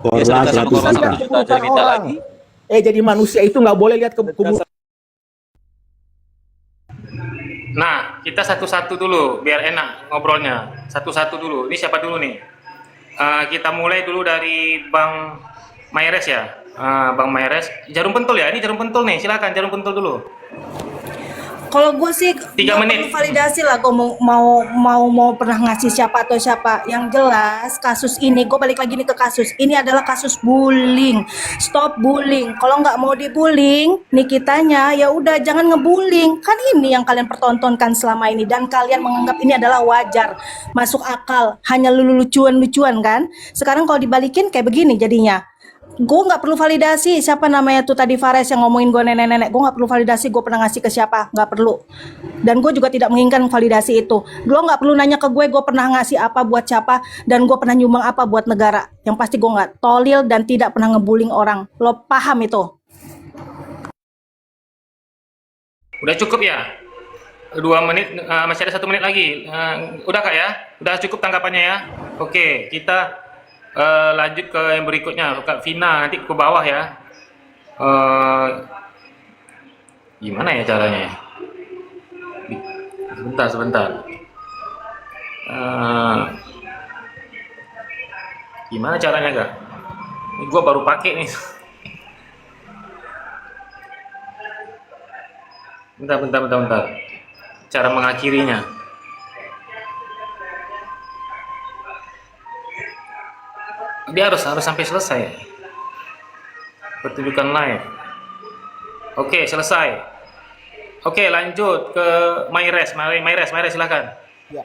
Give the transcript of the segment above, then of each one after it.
Dia Korla sedekah sama 100 korla juta. 1 juta, jadi minta orang. lagi. Jadi manusia itu nggak boleh lihat keburukan. Nah, kita satu-satu dulu, biar enak ngobrolnya. Satu-satu dulu. Ini siapa dulu nih? Kita mulai dulu dari Bang Mayres ya. Bang Mayres, jarum pentul ya. Ini jarum pentul nih. Silakan jarum pentul dulu. Kalau gue sih 3 nggak menit. perlu validasi lah. Gue mau pernah ngasih siapa atau siapa. Yang jelas kasus ini, gue balik lagi nih ke kasus. Ini adalah kasus bullying. Stop bullying. Kalau nggak mau dibullying, nih kitanya ya udah jangan ngebullying. Kan ini yang kalian pertontonkan selama ini dan kalian menganggap ini adalah wajar, masuk akal, hanya lucuan-lucuan kan. Sekarang kalau dibalikin kayak begini jadinya. Gue nggak perlu validasi siapa namanya tuh tadi Fares yang ngomongin gue nenek-nenek. Gue nggak perlu validasi gue pernah ngasih ke siapa, nggak perlu. Dan gue juga tidak menginginkan validasi itu. Lo nggak perlu nanya ke gue pernah ngasih apa buat siapa dan gue pernah nyumbang apa buat negara. Yang pasti gue nggak tolil dan tidak pernah ngebullying orang. Lo paham itu? Udah cukup ya? 2 menit, masih ada 1 menit lagi. Udah Kak ya? Udah cukup tanggapannya ya? Oke, kita lanjut ke yang berikutnya. Kak Vina, nanti ke bawah ya. Gimana ya caranya? Sebentar. Gimana caranya Kak? Ini gua baru pakai nih. Bentar. Cara mengakhirinya. Dia harus sampai selesai. Pertunjukan live. Oke, selesai. Oke, lanjut ke Mayres silakan. Ya.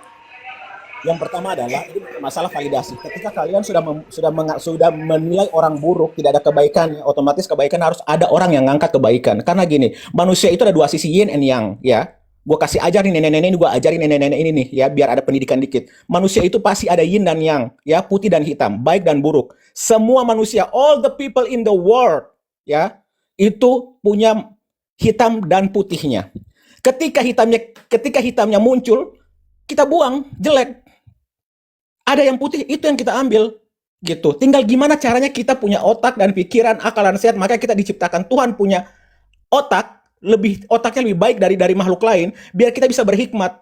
Yang pertama adalah ini masalah validasi. Ketika kalian sudah menilai orang buruk, tidak ada kebaikan, otomatis kebaikan harus ada orang yang ngangkat kebaikan. Karena gini, manusia itu ada 2 sisi yin and yang, ya. Gue kasih ajarin nenek-nenek ini, gue ajarin nenek-nenek ini nih, ya, biar ada pendidikan dikit. Manusia itu pasti ada yin dan yang, ya, putih dan hitam, baik dan buruk. Semua manusia, all the people in the world, ya, itu punya hitam dan putihnya. Ketika hitamnya muncul, kita buang, jelek. Ada yang putih, itu yang kita ambil, gitu. Tinggal gimana caranya kita punya otak dan pikiran, akal dan sehat. Maka kita diciptakan, Tuhan punya otaknya lebih baik dari makhluk lain, biar kita bisa berhikmat,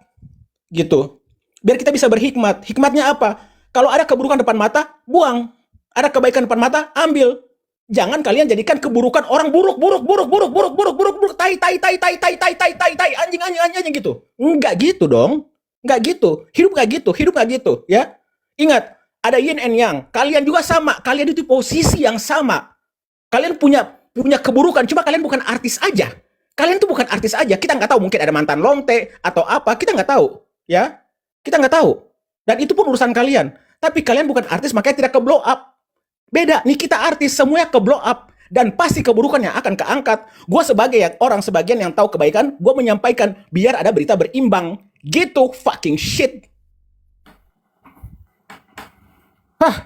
gitu. Biar kita bisa berhikmat. Hikmatnya apa? Kalau ada keburukan depan mata, buang. Ada kebaikan depan mata, ambil. Jangan kalian jadikan keburukan orang buruk, tai, anjing gitu. Enggak gitu dong. Enggak gitu. Hidup enggak gitu, ya. Ingat, ada yin and yang. Kalian juga sama. Kalian itu posisi yang sama. Kalian punya keburukan, cuma kalian bukan artis aja. Kalian tuh bukan artis aja. Kita nggak tahu, mungkin ada mantan lonte atau apa. Kita nggak tahu, ya. Kita nggak tahu. Dan itu pun urusan kalian. Tapi kalian bukan artis, makanya tidak ke-blow up. Beda. Nih kita artis, semuanya ke-blow up. Dan pasti keburukannya akan keangkat. Gue sebagai sebagian yang tahu kebaikan, gue menyampaikan biar ada berita berimbang. Gitu fucking shit.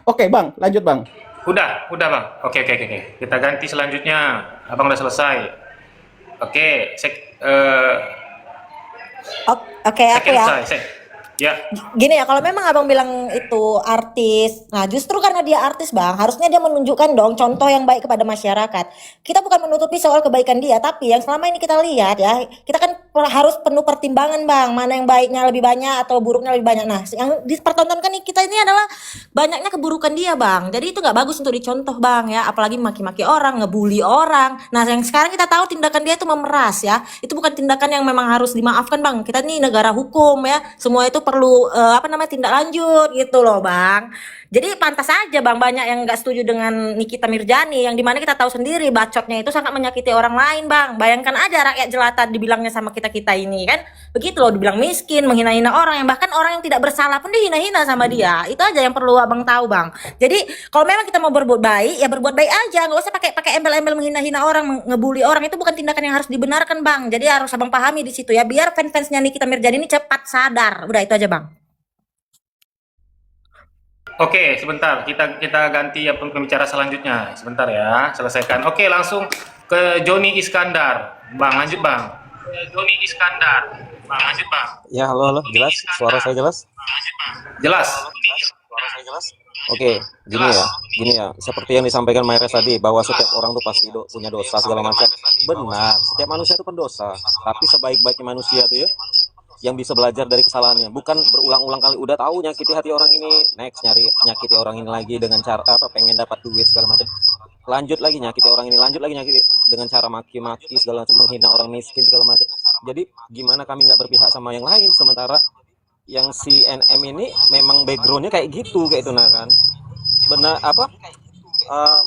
Oke, Bang. Lanjut, Bang. Udah Bang. Oke. Kita ganti selanjutnya. Abang udah selesai. Oke, Oke, aku ya. Ya. Gini ya, kalau memang abang bilang itu artis, nah justru karena dia artis bang, harusnya dia menunjukkan dong contoh yang baik kepada masyarakat. Kita bukan menutupi soal kebaikan dia, tapi yang selama ini kita lihat ya, kita kan harus penuh pertimbangan bang, mana yang baiknya lebih banyak atau buruknya lebih banyak. Nah, yang dipertontonkan nih kita ini adalah banyaknya keburukan dia bang, jadi itu nggak bagus untuk dicontoh bang ya, apalagi maki-maki orang, ngebully orang. Nah, yang sekarang kita tahu tindakan dia itu memeras ya, itu bukan tindakan yang memang harus dimaafkan bang. Kita nih negara hukum ya, semua itu perlu tindak lanjut gitu loh bang. Jadi pantas aja bang banyak yang nggak setuju dengan Nikita Mirzani yang dimana kita tahu sendiri bacotnya itu sangat menyakiti orang lain bang. Bayangkan aja rakyat jelata dibilangnya sama kita ini kan begitu loh, dibilang miskin, menghina-hina orang, yang bahkan orang yang tidak bersalah pun dihina-hina sama dia. Itu aja yang perlu abang tahu bang. Jadi kalau memang kita mau berbuat baik ya berbuat baik aja, nggak usah pakai embel-embel menghina-hina orang, ngebully orang. Itu bukan tindakan yang harus dibenarkan bang. Jadi harus abang pahami di situ ya, biar fans-fansnya Nikita Mirzani ini cepat sadar. Udah itu aja bang. Oke, sebentar. Kita ganti pembicara selanjutnya. Sebentar ya, selesaikan. Oke, langsung ke Joni Iskandar. Bang, lanjut bang. Joni Iskandar. Bang, lanjut bang. Ya, halo, jelas? Suara saya jelas? Jelas. Suara saya jelas? Oke, gini ya, seperti yang disampaikan Mayres tadi, bahwa setiap orang tuh pasti punya dosa segala macam. Benar, setiap manusia itu pendosa. Tapi sebaik-baiknya manusia tuh ya, yang bisa belajar dari kesalahannya, bukan berulang-ulang kali udah tahu nyakiti hati orang ini, next nyari nyakiti orang ini lagi dengan cara apa, pengen dapat duit segala macam. Lanjut lagi nyakiti orang ini, lanjut lagi nyakiti dengan cara maki-maki segala macam, menghina orang miskin segala macam. Jadi gimana kami nggak berpihak sama yang lain, sementara yang si NM ini memang backgroundnya kayak gitu, kayak itu nah kan benar apa,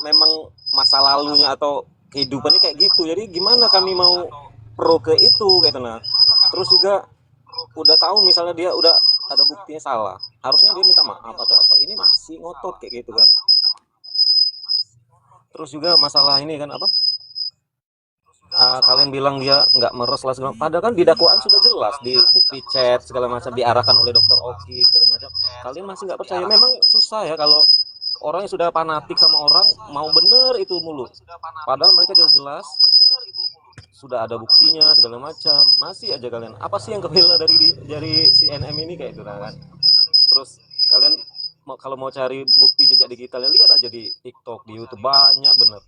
memang masa lalunya atau kehidupannya kayak gitu, jadi gimana kami mau pro ke itu kayak itu nah. Terus juga udah tahu misalnya dia udah ada buktinya salah, harusnya dia minta maaf atau apa, ini masih ngotot kayak gitu kan. Terus juga masalah ini kan apa, kalian bilang dia nggak meres lah segala, padahal kan di dakwaan sudah jelas di bukti chat segala macam diarahkan oleh dokter Oki segala macam. Kalian masih nggak percaya, memang susah ya kalau orang yang sudah fanatik sama orang mau bener itu mulu, padahal mereka jelas-jelas sudah ada buktinya segala macam, masih aja kalian apa sih yang kebela dari si NM ini kayak gitu kan. Terus kalian kalau mau cari bukti jejak digital ya lihat aja di TikTok, di YouTube banyak bener,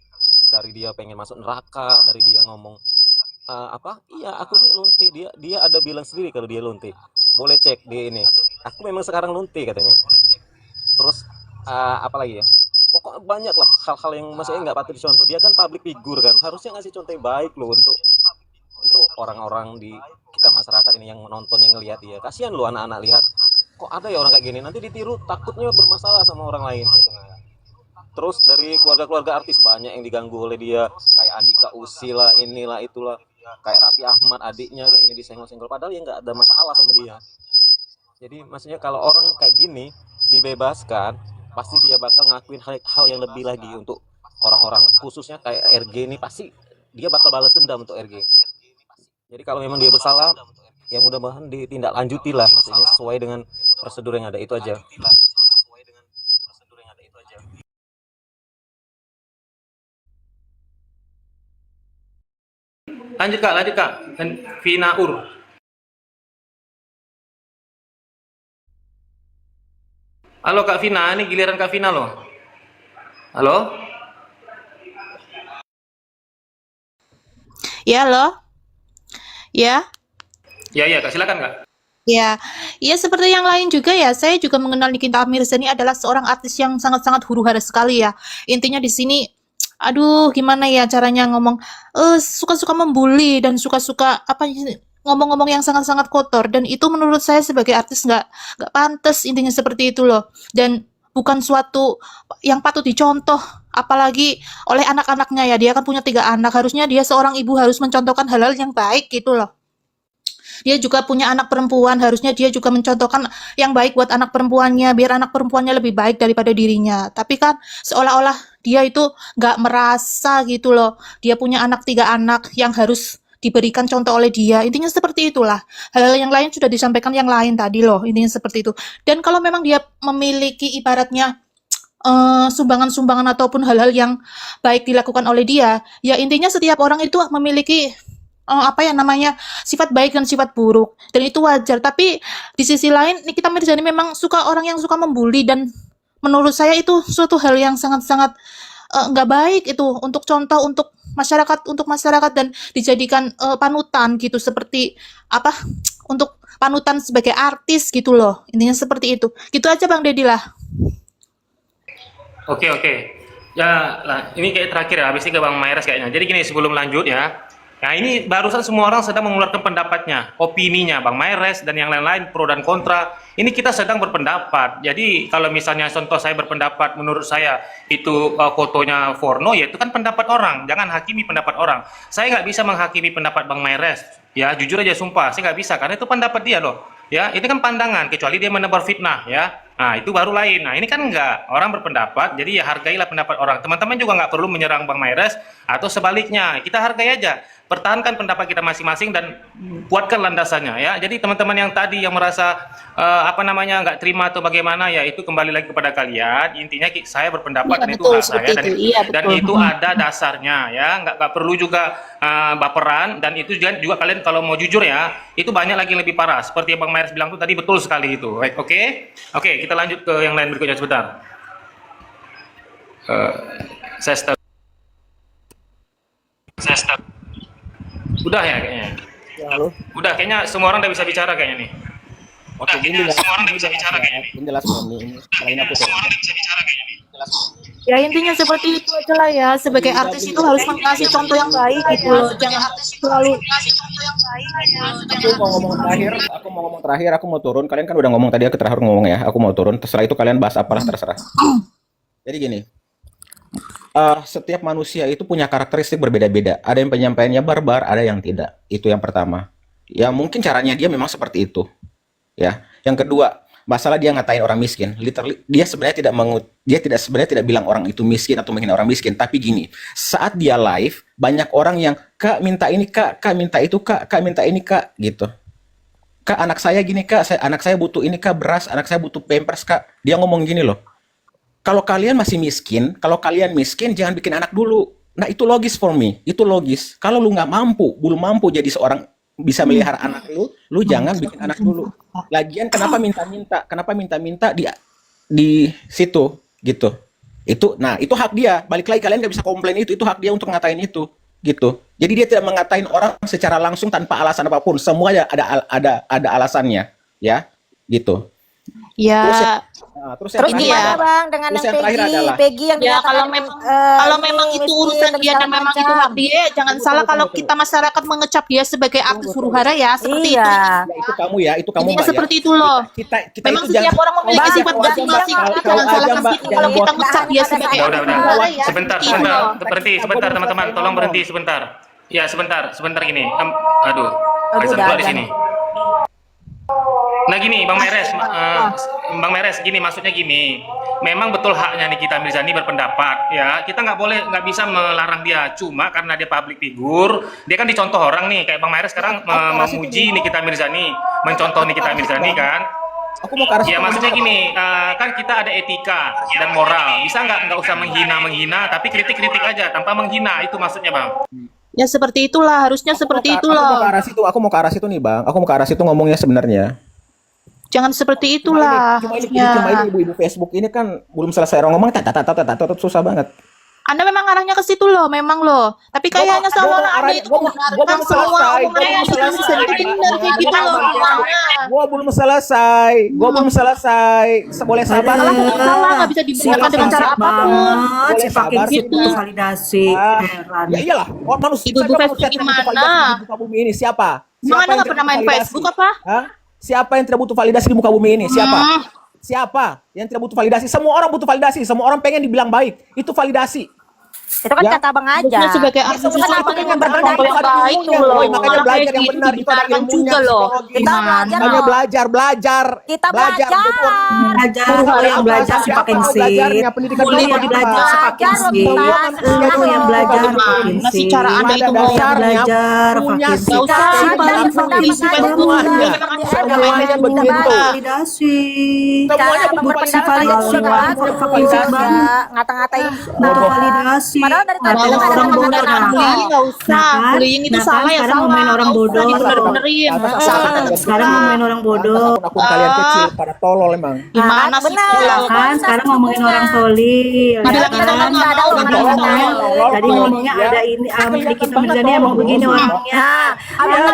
dari dia pengen masuk neraka, dari dia ngomong apa, iya aku ini lunti, dia ada bilang sendiri kalau dia lunti, boleh cek di ini, aku memang sekarang lunti katanya. Terus apa lagi ya, pokoknya banyak lah hal-hal yang maksudnya nggak patut dicontoh. Dia kan public figure kan, harusnya ngasih contoh yang baik loh untuk orang-orang di kita masyarakat ini yang menonton, yang ngelihat dia. Kasihan lo anak-anak lihat kok ada ya orang kayak gini, nanti ditiru takutnya bermasalah sama orang lain gitu. Terus dari keluarga-keluarga artis banyak yang diganggu oleh dia, kayak Andika Usi lah, inilah itulah, kayak Raffi Ahmad adiknya kayak ini disenggol-senggol, padahal ya nggak ada masalah sama dia. Jadi maksudnya kalau orang kayak gini dibebaskan, pasti dia bakal ngakuin hal yang lebih lagi untuk orang-orang, khususnya kayak RG ini, pasti dia bakal balas dendam untuk RG. Jadi kalau memang dia bersalah, ya mudah-mudahan ditindaklanjuti lah, maksudnya sesuai dengan prosedur yang ada, itu aja. Lanjut Kak. Vina Ur. Halo Kak Vina, ini giliran Kak Vina loh. Halo? Ya, loh. Ya, Ya Kak, silakan Kak. ya. Ya seperti yang lain juga ya, saya juga mengenal Nikita Mirzani adalah seorang artis yang sangat-sangat huru-hara sekali ya. Intinya di sini, aduh gimana ya caranya ngomong, suka-suka membuli dan suka-suka apa ngomong-ngomong yang sangat-sangat kotor, dan itu menurut saya sebagai artis nggak pantas, intinya seperti itu loh. Dan bukan suatu yang patut dicontoh, apalagi oleh anak-anaknya ya. Dia kan punya 3 anak, harusnya dia seorang ibu harus mencontohkan hal-hal yang baik gitu loh. Dia juga punya anak perempuan, harusnya dia juga mencontohkan yang baik buat anak perempuannya, biar anak perempuannya lebih baik daripada dirinya. Tapi kan seolah-olah dia itu nggak merasa gitu loh. Dia punya 3 anak yang harus diberikan contoh oleh dia. Intinya seperti itulah. Hal-hal yang lain sudah disampaikan yang lain tadi loh. Intinya seperti itu. Dan kalau memang dia memiliki ibaratnya sumbangan-sumbangan ataupun hal-hal yang baik dilakukan oleh dia, ya intinya setiap orang itu memiliki apa ya namanya, sifat baik dan sifat buruk, dan itu wajar. Tapi di sisi lain Nikita Mirzani memang suka orang yang suka membuli, dan menurut saya itu suatu hal yang sangat-sangat nggak baik itu untuk contoh untuk masyarakat dan dijadikan panutan gitu, seperti apa, untuk panutan sebagai artis gitu loh. Intinya seperti itu. Gitu aja Bang Deddy lah. Oke. Ya, lah, ini kayak terakhir ya, habis ini ke Bang Mayres kayaknya. Jadi gini, sebelum lanjut ya. Nah, ini barusan semua orang sedang mengeluarkan pendapatnya, opininya, Bang Mayres dan yang lain-lain, pro dan kontra. Ini kita sedang berpendapat. Jadi kalau misalnya contoh saya berpendapat, menurut saya itu fotonya porno, ya itu kan pendapat orang. Jangan hakimi pendapat orang. Saya nggak bisa menghakimi pendapat Bang Mayres. Ya, jujur aja sumpah, saya nggak bisa, karena itu pendapat dia loh. Ya, ini kan pandangan, kecuali dia menebar fitnah ya. Nah, itu baru lain. Nah, ini kan enggak, orang berpendapat, jadi ya hargailah pendapat orang. Teman-teman juga nggak perlu menyerang Bang Mayres, atau sebaliknya, kita hargai aja. Pertahankan pendapat kita masing-masing dan kuatkan landasannya ya. Jadi teman-teman yang tadi yang merasa apa namanya nggak terima atau bagaimana, ya itu kembali lagi kepada kalian. Intinya saya berpendapat Iya dan itu betul, hak seperti saya, itu. Iya dan betul. itu ada dasarnya ya. Nggak perlu juga baperan, dan itu juga kalian kalau mau jujur ya, itu banyak lagi yang lebih parah. Seperti yang Bang Mayres bilang tuh tadi, betul sekali itu. Oke, kita lanjut ke yang lain berikutnya sebentar. Eh, saya stop. Udah ya kayaknya. Ya, halo. Udah kayaknya semua orang udah bisa bicara kayaknya nih. Oke, ini jelas. Ini jelas ini. Selain aku tuh. Ya intinya seperti itu aja lah ya. Sebagai artis itu harus mengasih contoh yang baik gitu loh. Jangan selalu Aku mau ngomong terakhir, aku mau turun. Kalian kan udah ngomong tadi, aku terakhir ngomong ya. Aku mau turun. Setelah itu kalian bahas apalah terserah. Jadi gini, setiap manusia itu punya karakteristik berbeda-beda. Ada yang penyampaiannya barbar, ada yang tidak. Itu yang pertama. Ya mungkin caranya dia memang seperti itu. Ya. Yang kedua, masalah dia ngatain orang miskin. Literally, dia sebenarnya sebenarnya tidak bilang orang itu miskin atau menghina orang miskin. Tapi gini, saat dia live, banyak orang yang kak minta ini kak minta itu kak minta ini kak gitu. Kak anak saya gini kak, anak saya butuh ini kak beras, anak saya butuh pampers kak. Dia ngomong gini loh. Kalau kalian masih miskin, jangan bikin anak dulu. Nah itu logis for me, itu logis. Kalau lu nggak mampu, belum mampu jadi seorang bisa melihara anak lu jangan bikin anak dulu. Lagian kenapa minta-minta di situ gitu. Nah itu hak dia. Balik lagi kalian nggak bisa komplain itu hak dia untuk ngatain itu gitu. Jadi dia tidak mengatain orang secara langsung tanpa alasan apapun. Semuanya ada alasannya ya gitu. ya Terus yang Terus ini terakhir, gimana ya. Bang dengan terus yang yang terakhir adalah Peggy yang Ya kalau dikatakan memang kalau memang itu miskin urusan dan dia dan segala memang itu macam. hak dia, jangan salah kalau kita masyarakat mengecap dia sebagai artis huru hara ya seperti itu. Iya. ya, itu kamu Intinya Mbak ya. seperti itu loh. Kita Memang itu setiap orang memiliki Bang, sifat Bang, masing-masing. Bang, Kita kau jangan aja, salahkan Mbak, kita jangan kalau kita buat- ngecap dia sebagai Udah, artis udah. huru hara ya. Sebentar, Seperti itu loh. sebentar teman-teman, tolong berhenti sebentar. Ya sebentar gini. Aduh, Aduh, Rizal udah keluar di ada sini. Nah gini, Bang Meres, gini maksudnya gini. Memang betul haknya Nikita Mirzani berpendapat, ya. Kita nggak bisa melarang dia. Cuma karena dia public figure, dia kan dicontoh orang nih. Kayak Bang Meres sekarang memuji Nikita Mirzani, mencontoh Nikita Mirzani kan. Aku mau ke arah Ya situ. maksudnya gini, kan kita ada etika dan moral. Bisa nggak usah menghina, tapi kritik aja tanpa menghina. Itu maksudnya Bang. Ya seperti itulah, harusnya seperti itu Aku mau loh. ke arah situ. Aku mau ke arah situ nih, Bang. Aku mau ke arah situ ngomongnya sebenarnya. Jangan seperti itulah. Cuma ini Ya. ibu-ibu Facebook ini kan belum selesai orang ngomong susah banget. Anda memang arahnya ke situ loh, memang loh. Tapi kayaknya seolah-olah Anda itu membenarkan semua omongan yang sudah bisa benar kayak gitu loh. Gimana? Gua belum selesai. Boleh sabar. Salah tetap salah, nggak bisa dibenarkan dengan cara apapun. Boleh Si pakai sabar, gitu Siti. validasi. Heran. Ya iyalah, manusia Ibu-ibu siapa Facebook manusia yang gimana? butuh validasi di muka bumi ini? Siapa? Emang Anda yang nggak tidak pernah butuh main validasi? Facebook apa? Hah? Siapa yang tidak butuh validasi di muka bumi ini? Siapa? Hmm. Siapa yang tidak butuh validasi? Semua orang butuh validasi. Semua orang pengen dibilang baik. Itu validasi. Itu kan Ya. kata Bang Harusnya aja. sebagai artis itu Kenapa memang dengan contoh yang Ada baik ilmunya, tuh loh. woy. Makanya Malah belajar kayak yang gitu benar. Itu ada dibenarkan ilmunya, juga loh. psikologi. Kita Gimana? belajar Makanya loh. belajar. Kita belajar. Belajar, Guru lu yang apa? belajar si Siapa pakai mau sit. belajarnya? Pendidikan Lu dulu yang apa? belajar si pakai Belajar loh sit. kita. Lu yang belajar pakai Gimana sih sit. cara Anda itu Ada mau dasarnya, belajar punya pakai Gak usah Kita sih belajar, paling kita seperti belajar Facebook. semuanya. Dia memang ada Semuanya yang begitu. validasi. Semuanya Cara butuh berpendapat validasi. aja sudah Semuanya bagus. butuh validasi. Ya, ngata-ngatain. Butuh validasi. Padahal dari tadi Ngatain kita Nggak orang usah bodoh ngomongin nah. bullying, nggak usah. Nah kan? Bullying itu Nah kan, salah ya sekarang salah. ngomongin orang Nggak usah bodoh. dibener-benerin. Sekarang ngomongin orang bodoh. Akun kalian kecil pada tolol emang. Gimana sih? benar. Kalau- Kan sekarang ngomongin orang solid. Nah, Ya bilang kita kan? nggak mau, Tadi nggak ngomongnya, mau. tadi ngomongnya Ya. ada ini Nikita Kelihatan Mirzani banget emang dong. begini orangnya. Abang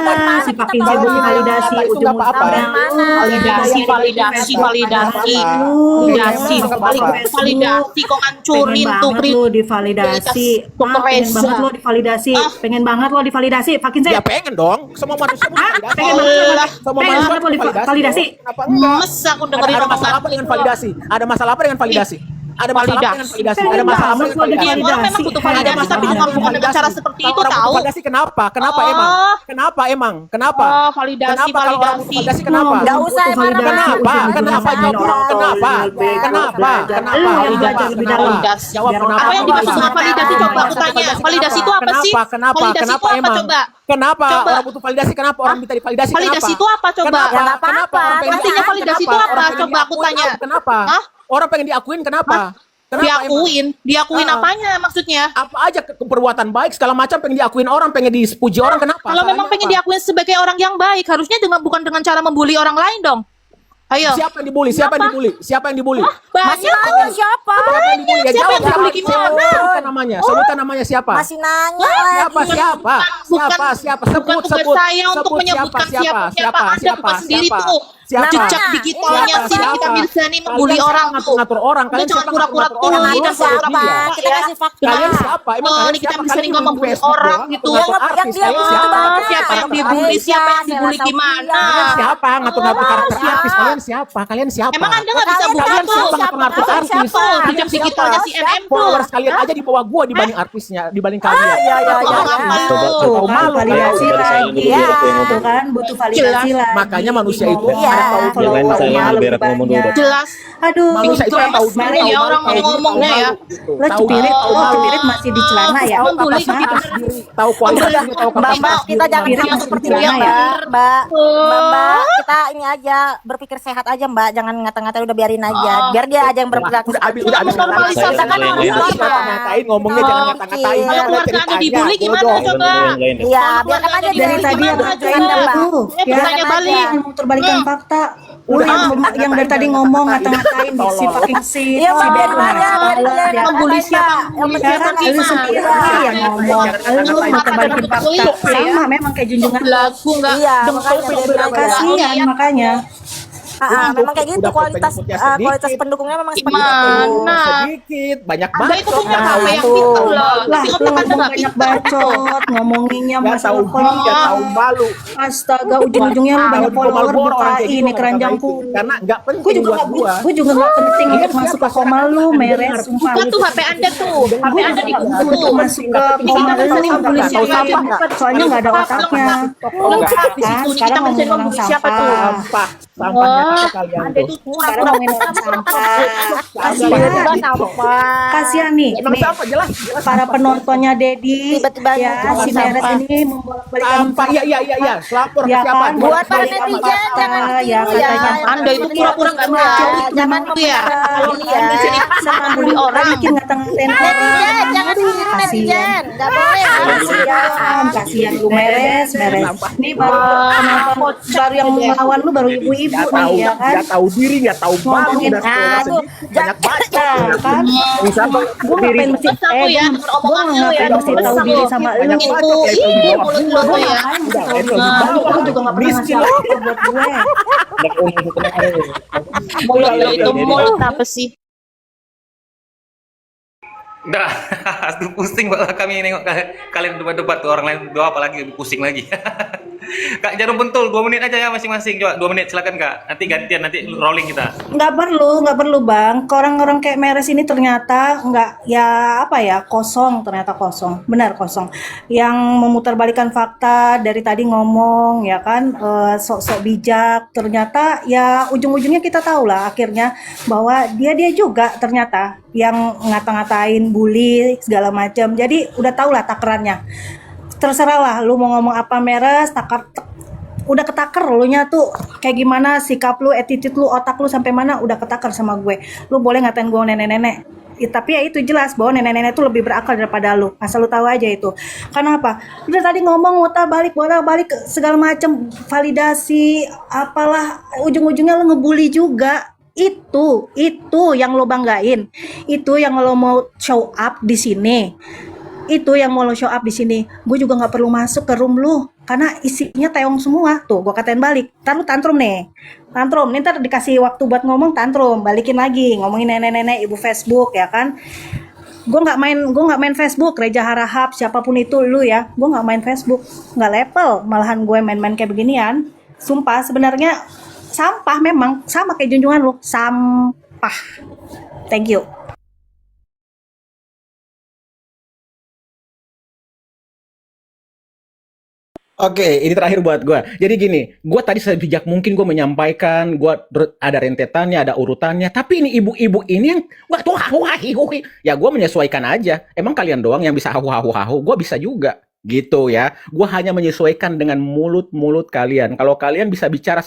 Si pakai sibuk validasi Itu nggak apa-apa. Validasi, validasi, validasi, validasi, validasi, kok ngancurin Pengen tuh banget lo divalidasi. Dokter Pengen Reza. banget lo divalidasi. Pengen banget lo divalidasi. Pakin Ya saya. pengen dong. Semua manusia butuh validasi. Pengen banget lo Semua pengen manusia banget lo butuh divalidasi. dong. Kenapa enggak? Mes aku dengerin Ada masalah omongan apa dengan validasi? Ada masalah apa dengan validasi? Ada masalah apa dengan validasi? Ada Pengen masalah apa banget dengan lo validasi? Iya, orang memang butuh validasi, tapi bukan dengan cara seperti Kalau itu, orang butuh tahu. validasi kenapa? Kenapa Oh. emang? Kenapa emang? Kenapa? Oh, validasi, Kenapa kalau orang butuh validasi kenapa? Nggak usah Butuh marah-marah. validasi, Kenapa? udah Kenapa? ngerasain Jawab orang dong. tolol, Kenapa? bego, Kenapa? belajar. Kenapa? Lu yang Kenapa? belajar lebih Kenapa? dalam. Validasi. Jawab Biar kenapa? Apa yang dimaksud dengan Kenapa? validasi? Coba aku tanya. Validasi Validasi itu apa sih? Kenapa? Validasi Kenapa itu apa emang? coba? Kenapa Coba. orang butuh validasi? Kenapa orang minta divalidasi? Validasi Kenapa? itu apa coba? Kenapa? Ya, nggak apa-apa. Kenapa? Orang pengen Artinya diakuin, validasi kenapa? itu apa? Orang pengen Coba aku diakuin, tanya. Kenapa? Hah? Orang pengen diakuin kenapa? Kenapa Diakuin Ah. apanya maksudnya? emang? Apa aja perbuatan baik segala macam pengen diakuin orang, pengen dipuji orang, kenapa? Kalau memang Salahnya pengen apa? diakuin sebagai orang yang baik, harusnya bukan dengan cara membuli orang lain dong. Ayo. Siapa yang dibully? Siapa yang dibully? Siapa yang dibully? Masih Banyak nanya kok. siapa? Siapa yang dibully? Ya Siapa jawab, yang dibully jawab. gimana? Sebutkan namanya. Sebutkan namanya siapa? Masih nanya Siapa? lagi. Siapa? Siapa? Siapa? Bukan Sebut, tugas sebut. saya untuk Sebut menyebutkan siapa. Anda Siapa? buka sendiri Siapa? tuh. Siapa? Jejak Namanya. digitalnya Siapa? si Nikita Siapa? Mirzani membuli Kalian orang siapa tuh. ngatur-ngatur orang? Anda Kalian jangan siapa pura-pura ngatur-ngatur orang? tuli Namanya dan pura-pura siapa? buta Kita ya. kasih fakta. Kalian siapa? Emang Oh, kalian Nikita siapa? Mirzani Kalian nggak di membuli Facebook orang doang, gitu. ngatur-ngatur Yang artis. dia Kalian mau siapa? banyak. Siapa yang Ngatur-ngatur dibully? artis. Siapa yang Sela dibully Sofia. gimana? Kalian siapa? Ngatur-ngatur karakter artis. Kalian siapa? Kalian siapa? Emang Anda nggak bisa Kalian buka Kalian tuh? siapa ngatur-ngatur Kalian artis? siapa? Tuh, Kalian jejak siapa? digitalnya CNN tuh. Followers kalian aja di bawah gua dibanding artisnya, dibanding kalian. Iya, iya, Oh, iya. apa Coba, lu? coba. Tahu malu validasi kalian. Dari saya lagi dulu biar aku yang tuh ngomong. kan butuh validasi Jelas. lagi. Makanya manusia itu Iya. ada tahu Yang lain tahu saya malu. biar aku ngomong dulu. Jelas. Aduh, Manusia itu Gemes tahu sekali ya orang tahu ngomongnya ya. gitu. lo Tahu cepirit, diri, tahu lo malu. cepirit masih di celana ya? Tahu Membuli kapasitas gitu. diri, tahu kualitas diri, tahu Mbak, kapasitas Mbak, kita diri. jangan Diri sama masih seperti di dia, celana ya? Mbak. Mbak, kita ini aja berpikir sehat aja, Mbak. Jangan ngata-ngatain, udah biarin aja. Biar dia aja yang berperilaku. Udah habis Jangan ngata-ngatain. normalisasi Saya kan yang orang lain. normal. Ngatain ngomongnya jangan ngata-ngatain. Kalau Ada keluarga Anda ceritanya, dibully gimana, bodoh. coba? Yang lain deh. Iya, Kalau biarkan keluarga aja Anda Dari dia tadi gimana, yang gimana, ngatain gimana, Mbak. aku, Saya ya bertanya balik. memutarbalikkan fakta. Lu yang dari tadi ngomong ngata-ngatain si fucking si Iya, si Mbak, Ben biarin aja, biarin Wallace, aja. ya kan? Membuli siapa? Yang Membuli Ya siapa kan, lu gimana? sendiri yang ngomong, lu memutarbalikkan fakta. Sama memang kayak junjungan lu. Lagu nggak Iya, dengkul makanya pengen biarin aja. Kasihan makanya. Memang kayak gitu Udah kualitas fotonya sedikit. kualitas pendukungnya memang seperti Gimana? itu. Sedikit, banyak Anda banget. itu punya Nah, HP yang itu. pintar loh. Lah, Tapi lu otak Anda ngomong nggak banyak pintar. bacot, ngomonginnya Nggak tahu masalah diri, nggak tahu follower. malu. Astaga, ujung-ujungnya lu banyak follower buka ini keranjangku. Karena nggak Gue penting juga buat nggak gua. gue juga nggak penting untuk masuk ke koma lu, meres sumpah. Bukan tuh HP Anda tuh. HP Gue Anda juga ditutup. nggak untuk masuk ke koma Nikita Mirzani lu, membuli nggak tahu siapa? siapa. Soalnya nggak ada otaknya. Lengkap di situ. Nikita Sekarang Mirzani ngomongin orang membuli siapa sampah. tuh? Sampah, sampahnya Wah, apa kalian Anda tuh? itu Sekarang ngomongin orang sampah. Tiba-tiba Kasihan, sampah. kasihan nih, Emang nih sampah jelas, jelas. para penontonnya Dedi, Tiba-tiba ya ngomong si Meres sampah. ini membolak-balikan Sampah, iya. Lapor ke Ya siapa? kan, Buat para bolak-balikan netizen fakta, jangan ya ditiru ya. katanya. Anda itu pura-pura nggak mencuri itu Jangan memang tuh ya. Kalau iya. di sini sama bully orang. bikin ngata-ngatain Netizen, orang. jangan ditiru Kasihan. netizen. Nggak boleh. Kasihan lu Meres. Ini baru penonton baru yang melawan lu baru ibu-ibu Nggak tahu, nih ya kan. nggak tahu diri, nggak tahu malu, Ngomongin, udah sekolah tuh, sedikit, banyak baca. Nah, kan Siapa? gue ngapain mesti Aku ya, gue omongan lu ya, ngapain mesti dosa tahu lu. diri sama lu. Banyak Ibu, bacot ya, itu di bawah mulut gua. lu ya. Ngapain mesti tahu diri Nah, sama lu. Lu juga nggak pernah ngasih miskin. apa-apa buat gue. Mulut lu itu mulut apa sih? Udah, aduh pusing banget kami nengok kalian debat-debat tuh orang lain doa apalagi lebih pusing lagi. Kak Jarum Bentul 2 menit aja ya masing-masing, coba 2 menit silakan Kak. Nanti gantian, nanti rolling kita. Nggak perlu bang. Ke orang-orang kayak Meres ini ternyata nggak ya apa ya kosong, ternyata kosong, benar kosong. Yang memutarbalikkan fakta dari tadi ngomong ya kan sok-sok bijak. Ternyata ya ujung-ujungnya kita tahu lah akhirnya bahwa dia juga ternyata yang ngata-ngatain, bully segala macam. Jadi udah tau lah takarannya. Terserah lah lu mau ngomong apa Meres, udah ketaker lu nya tuh kayak gimana sikap lu, attitude lu, otak lu sampai mana udah ketaker sama gue. Lu boleh ngatain gue nenek-nenek. Ya, tapi ya itu jelas bahwa nenek-nenek tuh lebih berakal daripada lu. Asal lu tahu aja itu. Kenapa? Udah tadi ngomong bolak-balik segala macam validasi apalah ujung-ujungnya lu ngebully juga. Itu yang lo banggain. Itu yang lo mau show up di sini. Itu yang mau lo show up di sini. Gue juga nggak perlu masuk ke room lu karena isinya teong semua. Tuh, gue katain balik. Ntar lu tantrum nih. Tantrum. Nih ntar dikasih waktu buat ngomong tantrum. Balikin lagi ngomongin nenek-nenek ibu Facebook ya kan. Gue nggak main Facebook. Reja Harahap siapapun itu lu ya. Gue nggak main Facebook. Nggak level. Malahan gue main-main kayak beginian. Sumpah sebenarnya sampah memang sama kayak junjungan lu. Sampah. Thank you. Oke, ini terakhir buat gue. Jadi gini, gue tadi sebijak mungkin gue menyampaikan, gue ada rentetannya, ada urutannya. Tapi ini ibu-ibu ini yang, wah tuh ya gue menyesuaikan aja. Emang kalian doang yang bisa hahu, gue bisa juga. Gitu ya. Gue hanya menyesuaikan dengan mulut-mulut kalian. Kalau kalian bisa bicara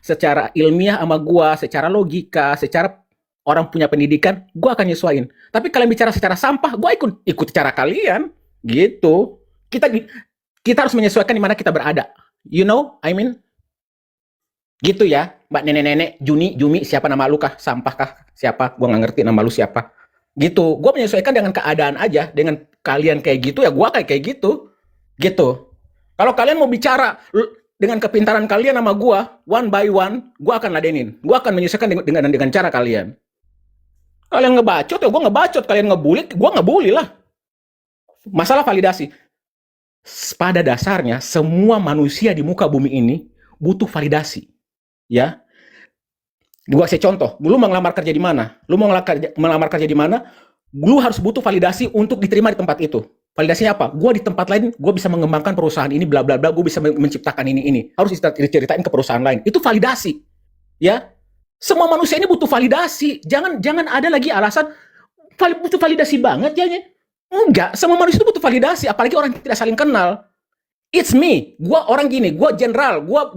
secara ilmiah sama gue, secara logika, secara orang punya pendidikan, gue akan nyesuaiin. Tapi kalian bicara secara sampah, gue ikut cara kalian. Gitu. Kita harus menyesuaikan di mana kita berada. You know, I mean, Gitu ya, Mbak nenek-nenek, Jumi, siapa nama lu kah? Sampah kah? Siapa? Gua nggak ngerti nama lu siapa. Gitu. Gua menyesuaikan dengan keadaan aja. Dengan kalian kayak gitu ya gua kayak gitu. Gitu. Kalau kalian mau bicara dengan kepintaran kalian sama gua, one by one, gua akan ladenin. Gua akan menyesuaikan dengan cara kalian. Kalian ngebacot ya gua ngebacot, kalian ngebully, gua ngebully lah. Masalah validasi. Pada dasarnya semua manusia di muka bumi ini butuh validasi. Ya, gua kasih contoh. Lu mau ngelamar kerja di mana? Lu mau melamar kerja di mana? Lu harus butuh validasi untuk diterima di tempat itu. Validasinya apa? Gua di tempat lain, gua bisa mengembangkan perusahaan ini, bla bla bla. Gua bisa menciptakan ini. Harus diceritain ke perusahaan lain. Itu validasi. Ya, semua manusia ini butuh validasi. Jangan ada lagi alasan butuh validasi banget ya. Enggak, semua manusia itu butuh validasi. Apalagi orang yang tidak saling kenal. It's me. Gua orang gini. Gua jenderal. Gua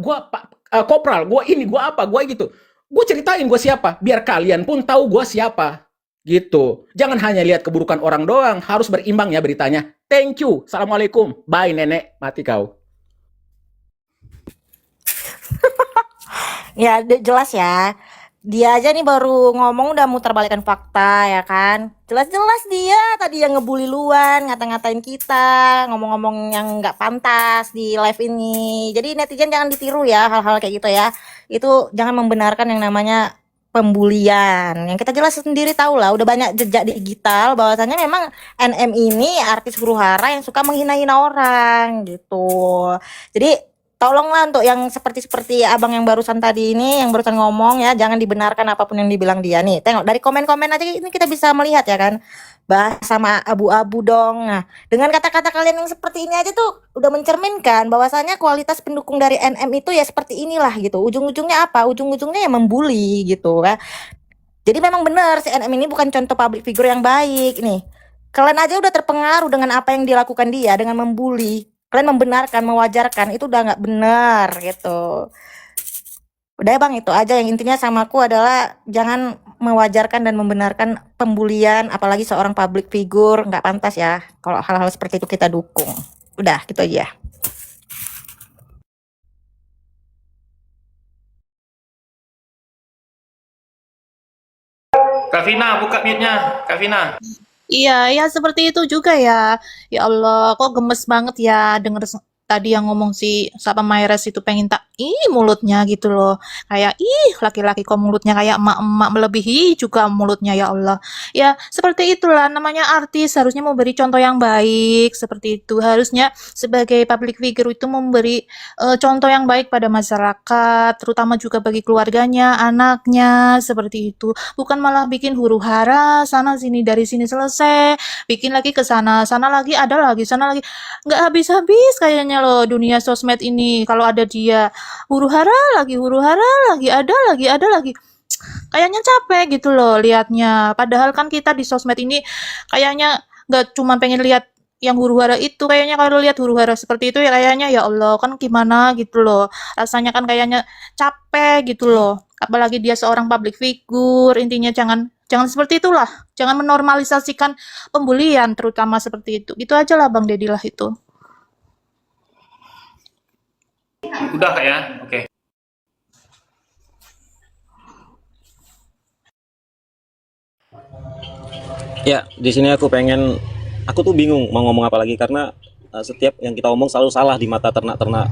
kopral, gue ini, gue apa, gue gitu. Gue ceritain gue siapa, biar kalian pun tahu gue siapa. Gitu. Jangan hanya lihat keburukan orang doang, harus berimbang ya beritanya. Thank you. Assalamualaikum. Bye nenek, mati kau. Ya jelas ya. Dia aja nih baru ngomong udah muter balikan fakta ya kan. Jelas-jelas dia tadi yang ngebully luan, ngata-ngatain kita, ngomong-ngomong yang nggak pantas di live ini. Jadi netizen jangan ditiru ya hal-hal kayak gitu ya. Itu jangan membenarkan yang namanya pembulian. Yang kita jelas sendiri tahu lah, udah banyak jejak digital bahwasannya memang NM ini artis huru-hara yang suka menghina-hina orang gitu. Jadi tolonglah untuk yang seperti abang yang barusan tadi ini, yang barusan ngomong ya, jangan dibenarkan apapun yang dibilang dia nih. Tengok dari komen-komen aja ini kita bisa melihat ya kan, bahas sama abu-abu dong. Nah, dengan kata-kata kalian yang seperti ini aja tuh udah mencerminkan bahwasanya kualitas pendukung dari NM itu ya seperti inilah gitu. Ujung-ujungnya apa? Ujung-ujungnya ya membuli gitu ya. Jadi memang benar si NM ini bukan contoh public figure yang baik nih. Kalian aja udah terpengaruh dengan apa yang dilakukan dia, dengan membuli. Kalian membenarkan, mewajarkan, itu udah nggak benar gitu. Udah ya bang, itu aja yang intinya sama aku adalah jangan mewajarkan dan membenarkan pembulian, apalagi seorang public figure, nggak pantas ya kalau hal-hal seperti itu kita dukung. Udah, gitu aja. Kak Vina, buka mute-nya. Kak Vina. Iya, ya seperti itu juga ya. Ya Allah, kok gemes banget ya denger tadi yang ngomong si siapa Myres itu pengen tak mulutnya gitu loh. Kayak laki-laki kok mulutnya kayak emak-emak melebihi juga mulutnya ya Allah. Ya, seperti itulah namanya artis harusnya memberi contoh yang baik seperti itu. Harusnya sebagai public figure itu memberi contoh yang baik pada masyarakat, terutama juga bagi keluarganya, anaknya seperti itu. Bukan malah bikin huru-hara sana sini dari sini selesai, bikin lagi ke sana, sana lagi ada lagi, sana lagi. Nggak habis-habis kayaknya loh dunia sosmed ini kalau ada dia. Huru-hara lagi, ada lagi. Kayaknya capek gitu loh liatnya. Padahal kan kita di sosmed ini kayaknya nggak cuma pengen lihat yang huru-hara itu. Kayaknya kalau lihat huru-hara seperti itu ya kayaknya ya Allah kan gimana gitu loh. Rasanya kan kayaknya capek gitu loh. Apalagi dia seorang public figure. Intinya jangan seperti itulah. Jangan menormalisasikan pembulian terutama seperti itu. Gitu aja lah Bang Deddy lah itu. Udah Kak ya? Oke. Ya, di sini aku tuh bingung mau ngomong apa lagi karena setiap yang kita omong selalu salah di mata ternak-ternak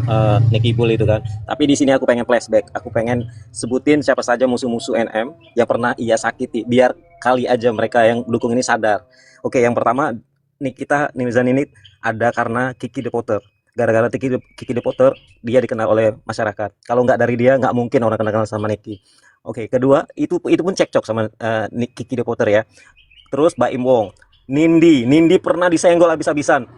Nicky Bull itu kan. Tapi di sini aku pengen flashback, aku pengen sebutin siapa saja musuh-musuh NM yang pernah ia sakiti, biar kali aja mereka yang dukung ini sadar. Oke, yang pertama Nikita Mirzani ini ada karena Kiki The Potter. Gara-gara Kiki The Potter dia dikenal oleh masyarakat. Kalau nggak dari dia nggak mungkin orang kenal sama Nicky. Oke, kedua itu pun cekcok sama Kiki The Potter ya. Terus Baim Wong, Nindi pernah disenggol habis-habisan,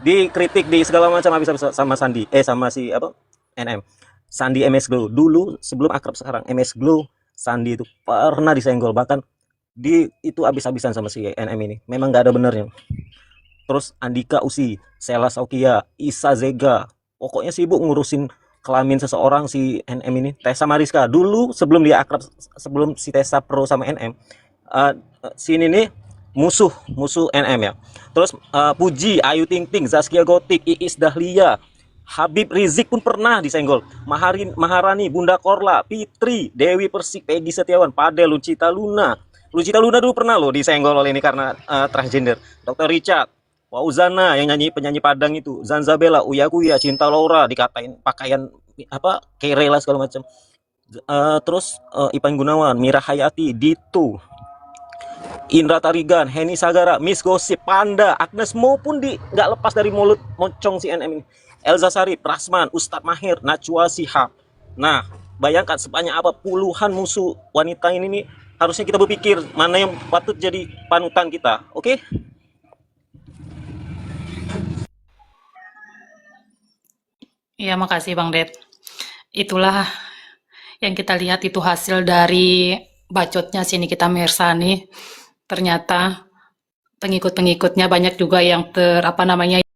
dikritik di segala macam habis-habisan sama Sandi, sama si apa NM, Sandi MS Glow. Dulu sebelum akrab sekarang MS Glow, Sandi itu pernah disenggol, bahkan itu habis-habisan sama si NM ini. Memang nggak ada benernya. Terus Andika Usi, Sela Saukia, Isa Zega, pokoknya sibuk ngurusin kelamin seseorang si NM ini. Tessa Mariska, dulu sebelum dia akrab, sebelum si Tessa pro sama NM, si ini nih musuh NM ya. Terus Puji, Ayu Ting Ting, Zaskia Gotik, Iis Dahlia, Habib Rizik pun pernah disenggol. Maharani, Bunda Korla, Fitri, Dewi Persik, Peggy Setiawan, Padel, Lucita Luna. Lucita Luna dulu pernah loh disenggol oleh ini karena transgender. Dr. Richard, Wauzana yang penyanyi Padang itu, Zanzabella, Uya Kuya, Cinta Laura dikatain pakaian apa kere lah segala macam. Terus Ipan Gunawan, Mira Hayati, Dito, Indra Tarigan, Henny Sagara, Miss Gosip, Panda, Agnes Mo pun nggak lepas dari mulut mocong CNN ini. Elza Sarif, Prasman, Ustadz Mahir, Najwa Shihab. Nah, bayangkan sebanyak apa puluhan musuh wanita ini nih, harusnya kita berpikir mana yang patut jadi panutan kita, oke? Iya, makasih Bang Ded. Itulah yang kita lihat itu hasil dari bacotnya si Nikita Mirzani. Ternyata pengikut-pengikutnya banyak juga yang